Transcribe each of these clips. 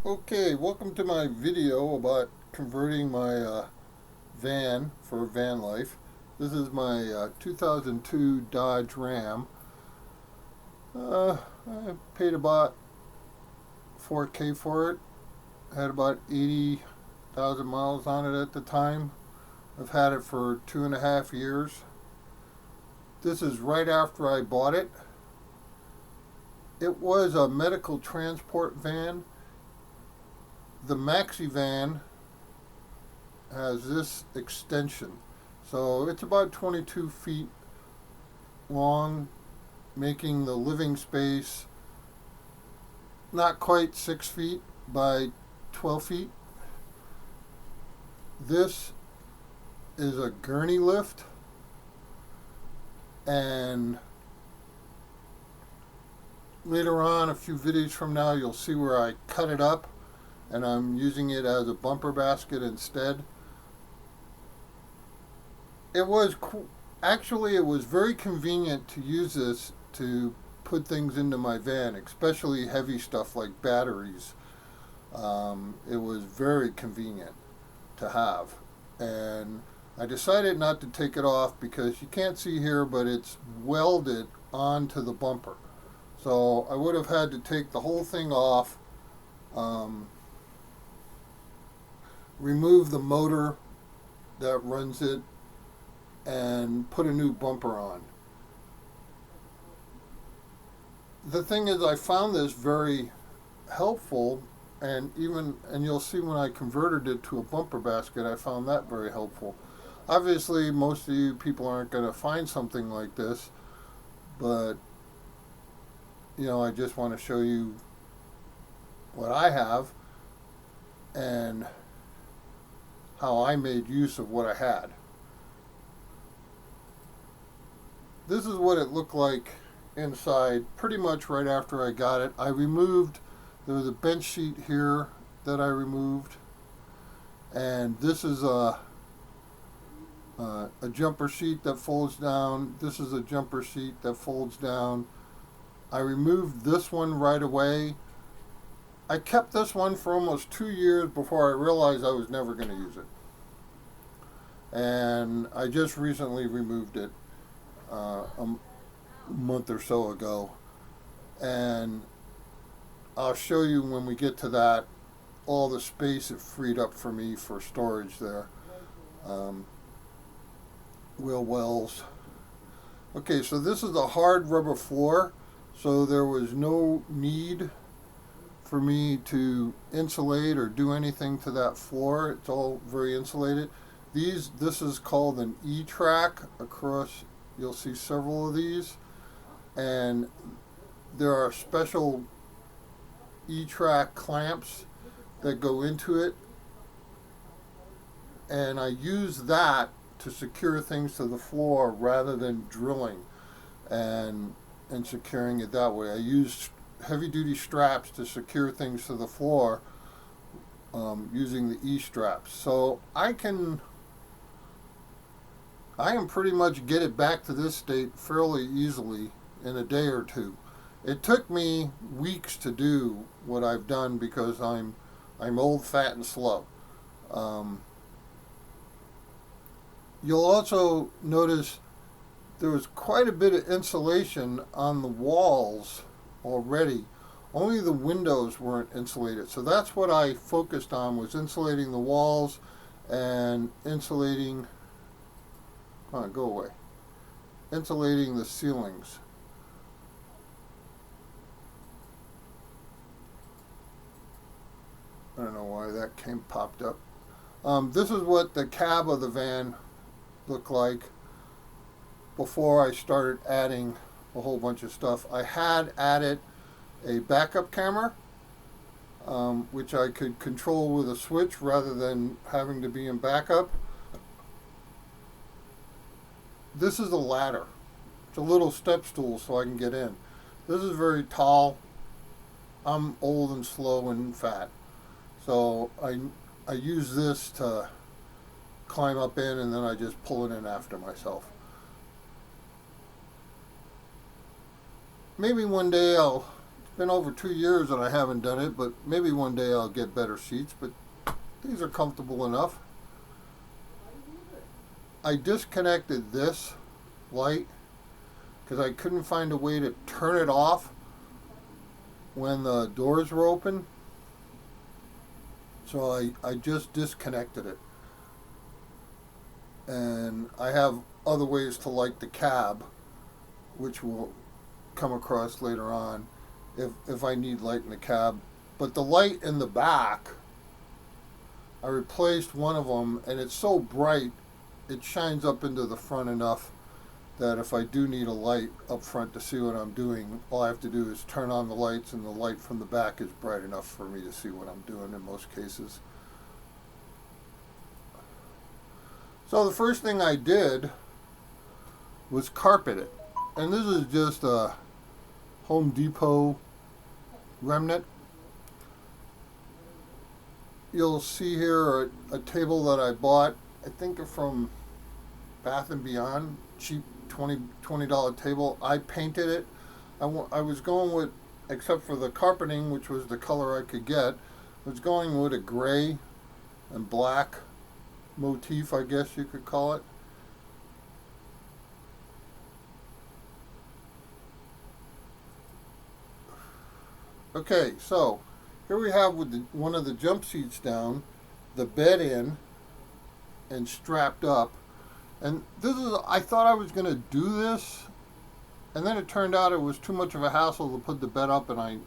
Okay, welcome to my video about converting my van for van life. This is my 2002 Dodge Ram. I paid about 4K for it. Had about 80,000 miles on it at the time. I've had it for 2.5 years. This is right after I bought it. It was a medical transport van. The Maxivan has this extension. So it's about 22 feet long, making the living space not quite 6 feet by 12 feet. This is a gurney lift, and later on, a few videos from now, you'll see where I cut it up and I'm using it as a bumper basket instead. It was actually it was very convenient to use this to put things into my van, especially heavy stuff like batteries. It was very convenient to have, and I decided not to take it off because you can't see here, but it's welded onto the bumper. So I would have had to take the whole thing off, remove the motor that runs it, and put a new bumper on. The thing is, I found this very helpful, and you'll see when I converted it to a bumper basket, I found that very helpful. Obviously, most of you people aren't going to find something like this, but I just want to show you what I have and how I made use of what I had. This is what it looked like inside pretty much right after I got it. There was a bench sheet here that I removed, and this is a jumper sheet that folds down. This is a jumper sheet that folds down. I removed this one right away. I kept this one for almost 2 years before I realized I was never going to use it. And I just recently removed it a month or so ago. And I'll show you when we get to that all the space it freed up for me for storage there. Wheel wells. Okay, so this is a hard rubber floor, so there was no need for me to insulate or do anything to that floor. It's all very insulated. This is called an E-track. Across, you'll see several of these, and there are special E-track clamps that go into it, and I use that to secure things to the floor rather than drilling and securing it that way. I use heavy-duty straps to secure things to the floor using the E-straps. So I can pretty much get it back to this state fairly easily in a day or two. It took me weeks to do what I've done because I'm old, fat, and slow. You'll also notice there was quite a bit of insulation on the walls already. Only the windows weren't insulated. So that's what I focused on, was insulating the walls and insulating, go away, insulating the ceilings. I don't know why that popped up. This is what the cab of the van looked like before I started adding a whole bunch of stuff. I had added a backup camera, which I could control with a switch rather than having to be in backup. This is a ladder. It's a little step stool so I can get in. This is very tall. I'm old and slow and fat, so I use this to climb up in, and then I just pull it in after myself. Maybe one day I'll been over 2 years that I haven't done it, but maybe one day I'll get better seats, but these are comfortable enough. I disconnected this light because I couldn't find a way to turn it off when the doors were open. So I just disconnected it. And I have other ways to light the cab, which we'll come across later on if I need light in the cab. But the light in the back, I replaced one of them, and it's so bright it shines up into the front enough that if I do need a light up front to see what I'm doing, all I have to do is turn on the lights, and the light from the back is bright enough for me to see what I'm doing in most cases. So the first thing I did was carpet it. And this is just a Home Depot remnant. You'll see here a table that I bought, I think from Bath & Beyond, cheap $20 table. I painted it. I was going with, except for the carpeting, which was the color I could get, was going with a gray and black motif, I guess you could call it. Okay, so here we have with one of the jump seats down, the bed in and strapped up. And this is, I thought I was going to do this, and then it turned out it was too much of a hassle to put the bed up, and I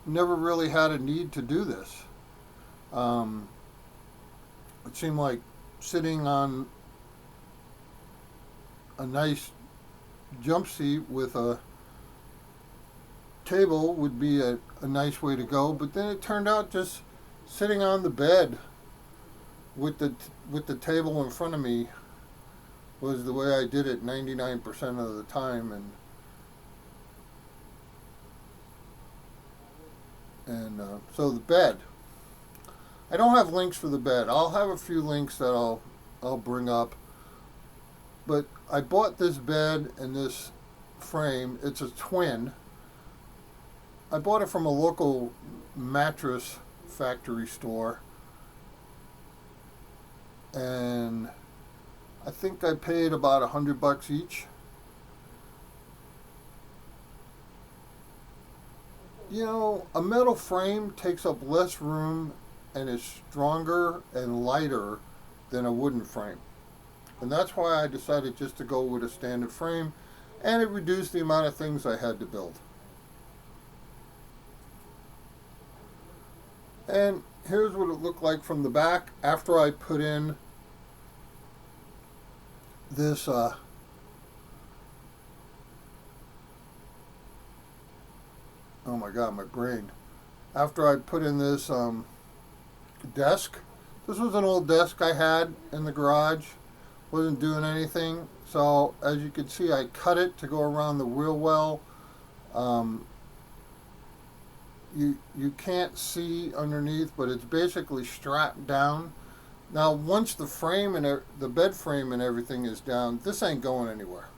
never really had a need to do this. It seemed like sitting on a nice jump seat with a table would be a nice way to go, but then it turned out just sitting on the bed with the table in front of me was the way I did it 99% of the time. And so the bed, I don't have links for the bed. I'll have a few links that I'll bring up, but I bought this bed and this frame. It's a twin. I bought it from a local mattress factory store, and I think I paid about $100 each. You know, a metal frame takes up less room and is stronger and lighter than a wooden frame, and that's why I decided just to go with a standard frame, and it reduced the amount of things I had to build. And here's what it looked like from the back after I put in this oh my god, my brain. After I put in this desk. This was an old desk I had in the garage. Wasn't doing anything. So as you can see, I cut it to go around the wheel well. You can't see underneath, but it's basically strapped down. Now, once the frame and the bed frame and everything is down, this ain't going anywhere.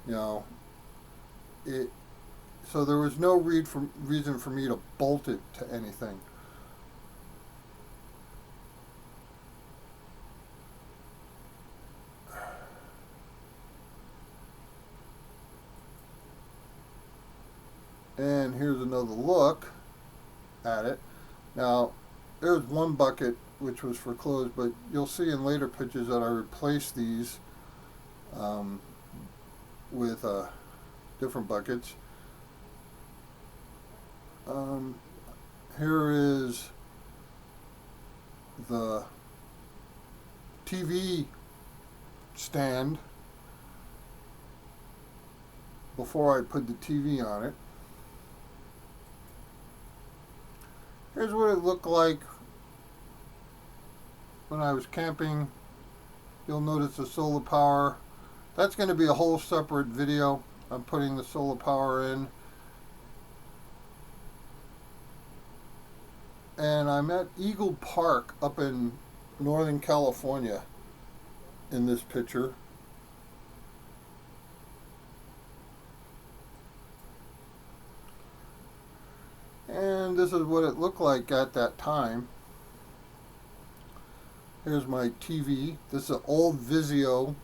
You know, so there was no reason for me to bolt it to anything. And here's another look at it. Now, there's one bucket which was for clothes, but you'll see in later pictures that I replaced these with different buckets. Here is the TV stand before I put the TV on it. Here's what it looked like when I was camping. You'll notice the solar power. That's going to be a whole separate video. I'm putting the solar power in. And I'm at Eagle Park up in Northern California in this picture. and this is what it looked like at that time. Here's my TV. This is an old Vizio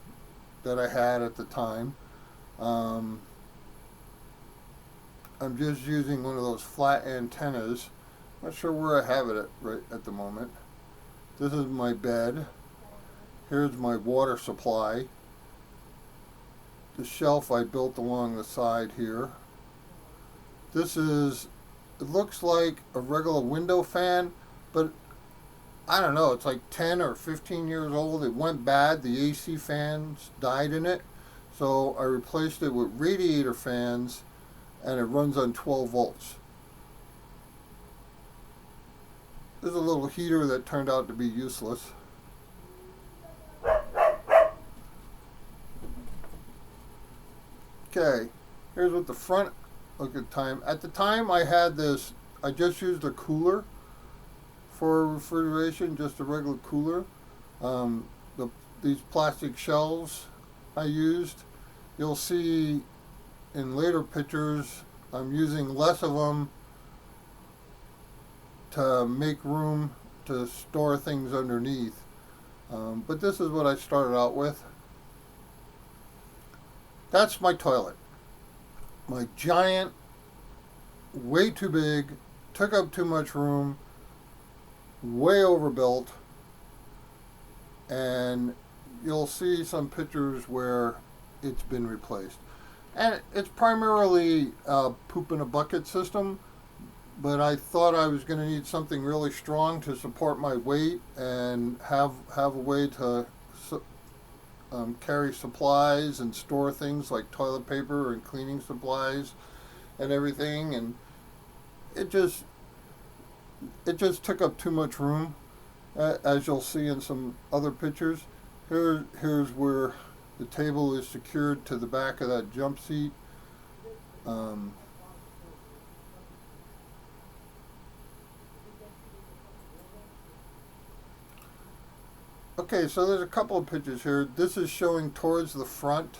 that I had at the time. I'm just using one of those flat antennas. Not sure where I have it right at the moment. This is my bed. Here's my water supply. The shelf I built along the side here. This is, it looks like a regular window fan, but I don't know, it's like 10 or 15 years old. It went bad. The AC fans died in it. So I replaced it with radiator fans, and it runs on 12 volts. There's a little heater that turned out to be useless. Okay, here's what the front looked at the time. At the time I had this, I just used a cooler for refrigeration, just a regular cooler. These plastic shelves I used, you'll see in later pictures I'm using less of them to make room to store things underneath. But this is what I started out with. That's my toilet. My giant, way too big, took up too much room, way overbuilt, and you'll see some pictures where it's been replaced. And it's primarily a poop in a bucket system, but I thought I was going to need something really strong to support my weight and have a way to carry supplies and store things like toilet paper and cleaning supplies and everything, and it just took up too much room, as you'll see in some other pictures. Here's where the table is secured to the back of that jump seat. Okay, so there's a couple of pictures here. This is showing towards the front,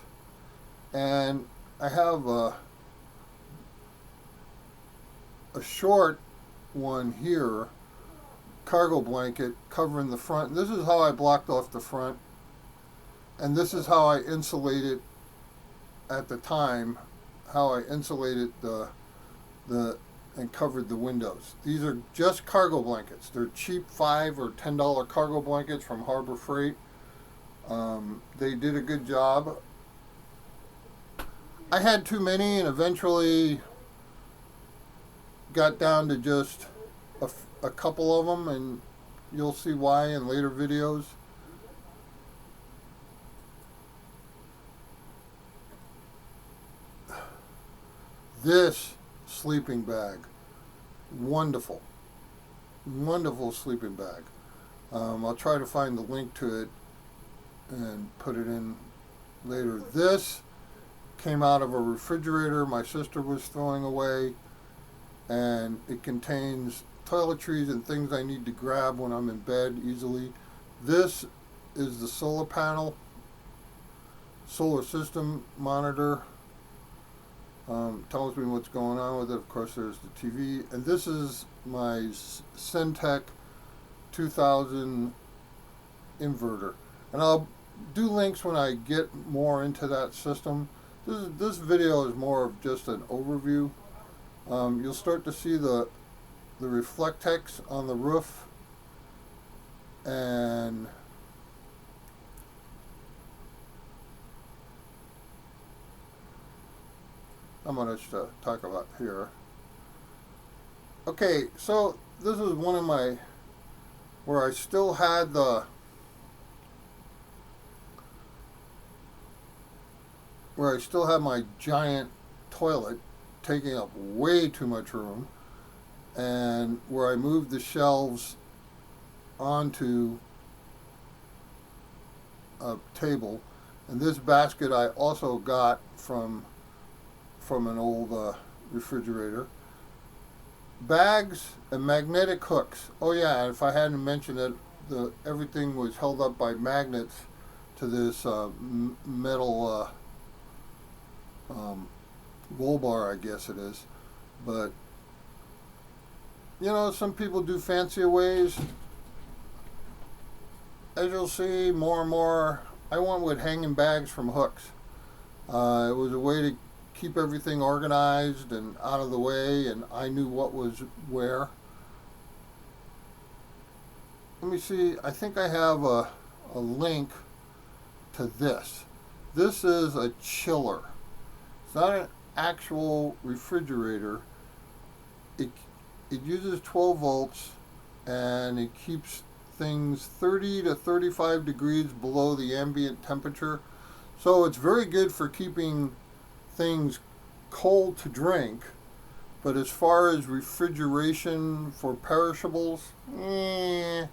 and I have a short one here, cargo blanket covering the front. This is how I blocked off the front, and this is how I insulated at the time, how I insulated the and covered the windows. These are just cargo blankets. They're cheap $5 or $10 cargo blankets from Harbor Freight. They did a good job. I had too many and eventually got down to just a couple of them, and you'll see why in later videos. This sleeping bag, wonderful sleeping bag. I'll try to find the link to it and put it in later. This came out of a refrigerator my sister was throwing away, and it contains toiletries and things I need to grab when I'm in bed easily. This is the solar panel, solar system monitor. Tells me what's going on with it. Of course, there's the TV, and this is my Centec 2000 inverter. And I'll do links when I get more into that system. This video is more of just an overview. You'll start to see the Reflectex on the roof, and I'm going to talk about here. Okay, so this is one of my, where I still had my giant toilet taking up way too much room, and where I moved the shelves onto a table. And this basket I also got from an old refrigerator. Bags and magnetic hooks. Oh yeah, if I hadn't mentioned it, everything was held up by magnets to this metal roll bar, I guess it is. But you know, some people do fancier ways. As you'll see more and more, I went with hanging bags from hooks. It was a way to keep everything organized and out of the way, and I knew what was where. Let me see, I think I have a link to this. This is a chiller. It's not an actual refrigerator. It uses 12 volts and it keeps things 30 to 35 degrees below the ambient temperature. So it's very good for keeping things cold to drink. But as far as refrigeration for perishables, yeah,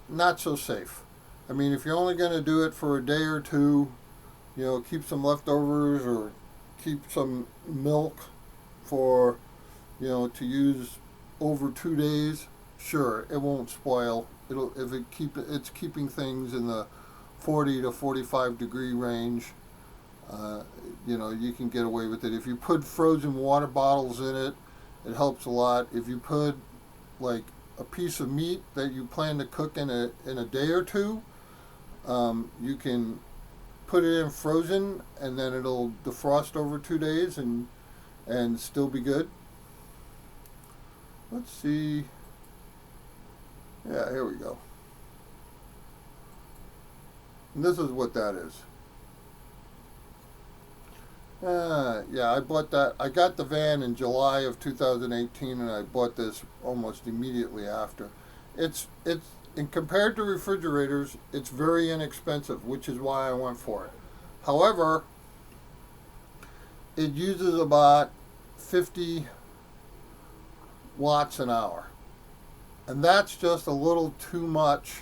not so safe. I mean, if you're only going to do it for a day or two, you know, keep some leftovers or keep some milk for, you know, to use over 2 days. Sure, it won't spoil. It's keeping things in the 40 to 45 degree range. You know, you can get away with it. If you put frozen water bottles in it, it helps a lot. If you put like a piece of meat that you plan to cook in a day or two, you can put it in frozen and then it'll defrost over 2 days and still be good. Let's see. Yeah, here we go. And this is what that is. Yeah, I bought that. I got the van in July of 2018, and I bought this almost immediately after. And compared to refrigerators, it's very inexpensive, which is why I went for it. However, it uses about 50 watts an hour, and that's just a little too much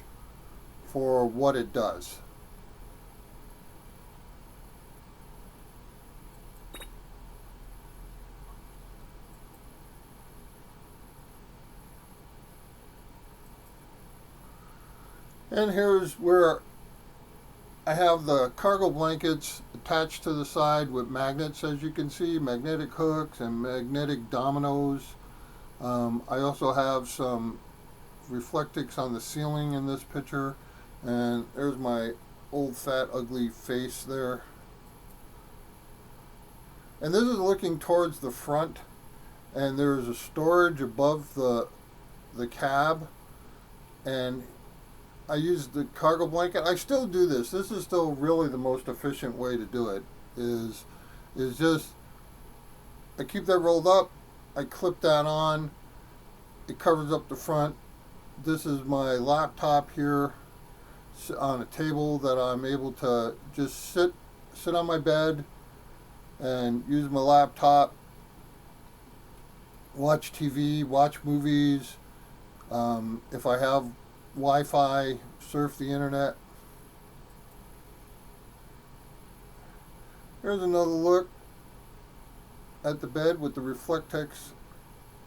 for what it does. And here's where I have the cargo blankets attached to the side with magnets, as you can see, magnetic hooks and magnetic dominoes. I also have some reflectix on the ceiling in this picture, and there's my old fat ugly face there. And this is looking towards the front, and there's a storage above the cab, and I use the cargo blanket. I still do this. This is still really the most efficient way to do it. Is just I keep that rolled up. I clip that on. It covers up the front. This is my laptop here on a table that I'm able to just sit on my bed and use my laptop, watch TV, watch movies. If I have Wi-Fi, surf the internet. Here's another look at the bed with the reflectix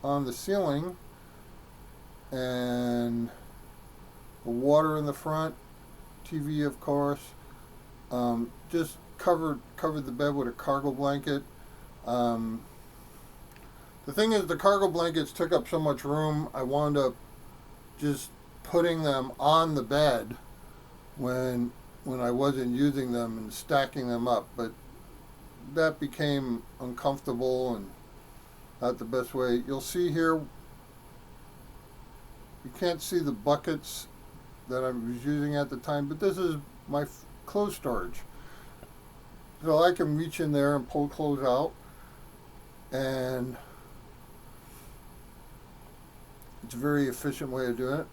on the ceiling and the water in the front, TV of course. Just covered the bed with a cargo blanket. The thing is, the cargo blankets took up so much room, I wound up just putting them on the bed when I wasn't using them and stacking them up, but that became uncomfortable and not the best way. You'll see here, you can't see the buckets that I was using at the time, but this is my clothes storage. So I can reach in there and pull clothes out, and it's a very efficient way of doing it.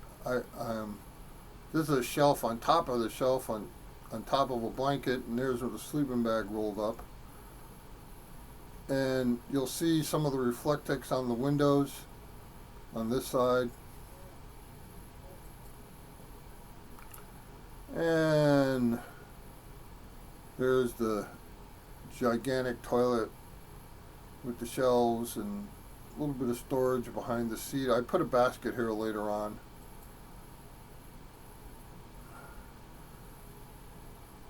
This is a shelf on top of the shelf on top of a blanket, and there's a sleeping bag rolled up. And you'll see some of the reflectix on the windows on this side. And there's the gigantic toilet with the shelves and a little bit of storage behind the seat. I put a basket here later on.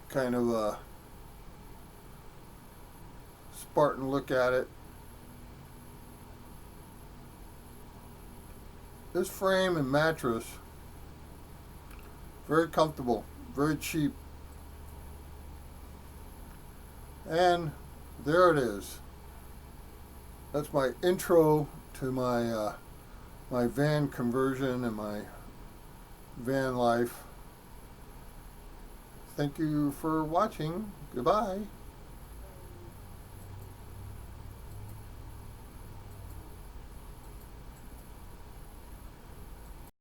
Kind of a Spartan look at it. This frame and mattress, very comfortable, very cheap. And there it is. That's my intro to my my van conversion and my van life. Thank you for watching. Goodbye.